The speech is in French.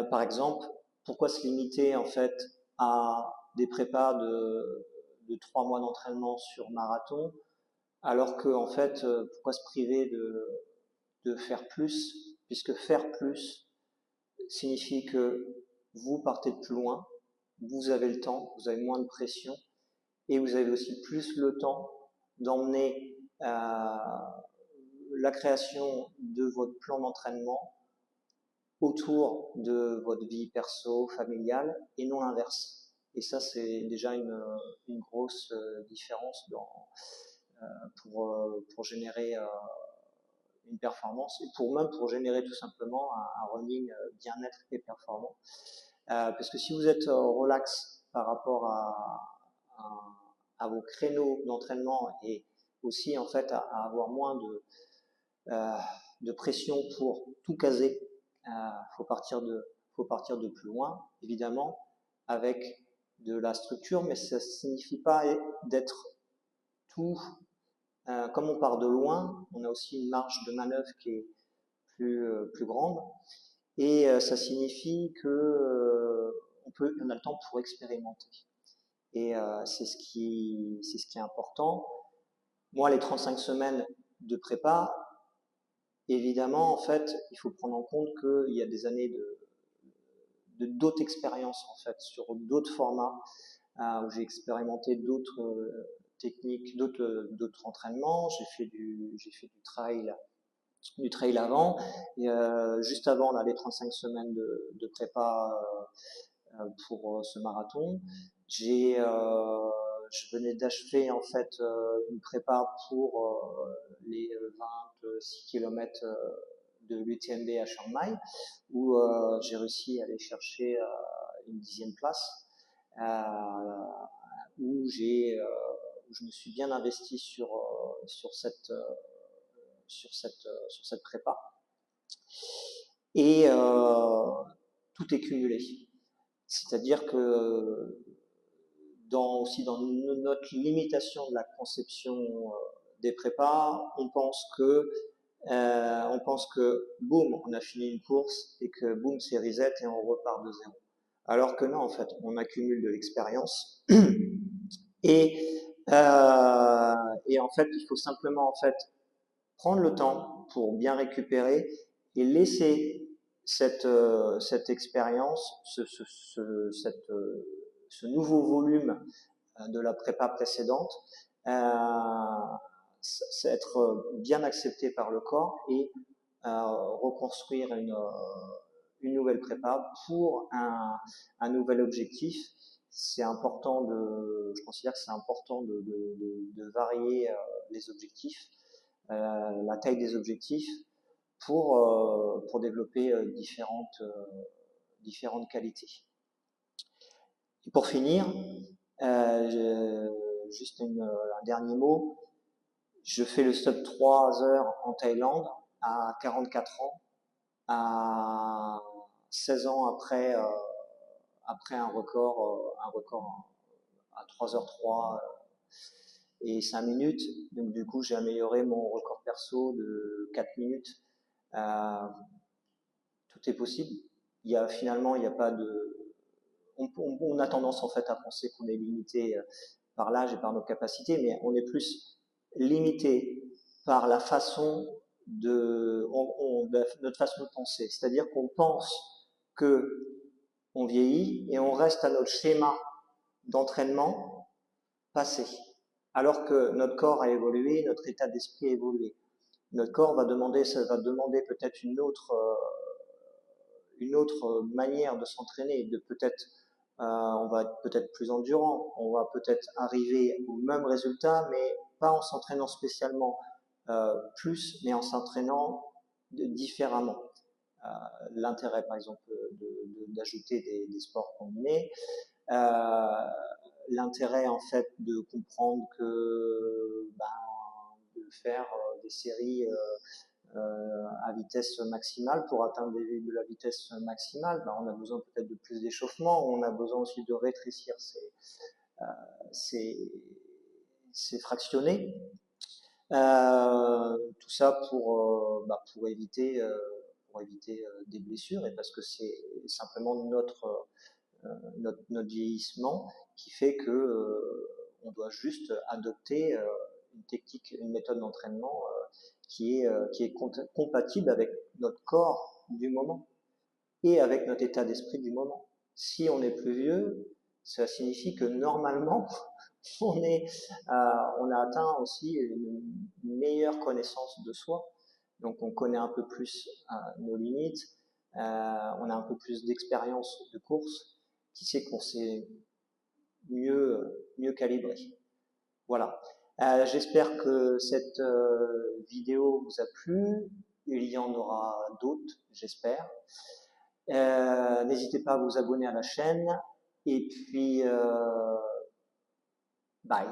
Par exemple, pourquoi se limiter en fait à des prépas de 3 mois d'entraînement sur marathon, alors que en fait, pourquoi se priver de faire plus, puisque faire plus signifie que vous partez de plus loin, vous avez le temps, vous avez moins de pression, et vous avez aussi plus le temps d'emmener la création de votre plan d'entraînement autour de votre vie perso, familiale, et non l'inverse. Et ça, c'est déjà une grosse différence pour générer une performance, et pour générer tout simplement un running bien-être et performant. Parce que si vous êtes relax par rapport à vos créneaux d'entraînement, et aussi en fait à avoir moins de pression pour tout caser, faut partir de plus loin, évidemment, avec de la structure, mais ça signifie pas d'être tout. Comme on part de loin, on a aussi une marge de manœuvre qui est plus grande, et ça signifie que on a le temps pour expérimenter. Et c'est ce qui est important. Moi, les 35 semaines de prépa, évidemment, en fait, il faut prendre en compte qu'il y a des années d'autres expériences, en fait, sur d'autres formats, où j'ai expérimenté d'autres techniques, d'autres entraînements. J'ai fait du trail avant. Et, juste avant, on a les 35 semaines de prépa pour ce marathon. Je venais d'achever en fait une prépa pour les 26 km de l'UTMB à Chiang Mai, où j'ai réussi à aller chercher une 10e place, où je me suis bien investi sur cette prépa. Et tout est cumulé. C'est-à-dire que aussi dans notre limitation de la conception des prépas, on pense que boum, on a fini une course et que boum, c'est reset et on repart de zéro. Alors que non, en fait, on accumule de l'expérience et en fait, il faut simplement en fait prendre le temps pour bien récupérer et laisser cette expérience, ce nouveau volume de la prépa précédente, être bien accepté par le corps, et reconstruire une nouvelle prépa pour un nouvel objectif. C'est important je considère que c'est important de varier les objectifs, la taille des objectifs, pour développer différentes qualités. Et pour finir, juste un dernier mot. Je fais le stop 3 heures en Thaïlande à 44 ans, à 16 ans après un record à 3h03 et 5 minutes. Donc du coup, j'ai amélioré mon record perso de 4 minutes. Tout est possible. Il y a pas de... On a tendance en fait à penser qu'on est limité par l'âge et par nos capacités, mais on est plus limité par la façon notre façon de penser. C'est-à-dire qu'on pense que on vieillit et on reste à notre schéma d'entraînement passé. Alors que notre corps a évolué, notre état d'esprit a évolué. Notre corps va demander peut-être une autre manière de s'entraîner, on va être peut-être plus endurant, on va peut-être arriver au même résultat, mais pas en s'entraînant spécialement plus, mais en s'entraînant différemment. L'intérêt, par exemple, d'ajouter des sports combinés, l'intérêt en fait de comprendre que de faire des séries à vitesse maximale, pour atteindre de la vitesse maximale, on a besoin peut-être de plus d'échauffement, on a besoin aussi de rétrécir ces fractionnés. Tout ça pour éviter pour éviter des blessures et parce que c'est simplement notre vieillissement qui fait que on doit juste adopter une technique, une méthode d'entraînement qui est compatible avec notre corps du moment et avec notre état d'esprit du moment. Si on est plus vieux, ça signifie que normalement, on a atteint aussi une meilleure connaissance de soi. Donc on connaît un peu plus nos limites, on a un peu plus d'expérience de course, qui sait qu'on s'est mieux calibré. Voilà. J'espère que cette vidéo vous a plu. Il y en aura d'autres, j'espère. N'hésitez pas à vous abonner à la chaîne. Et puis, bye.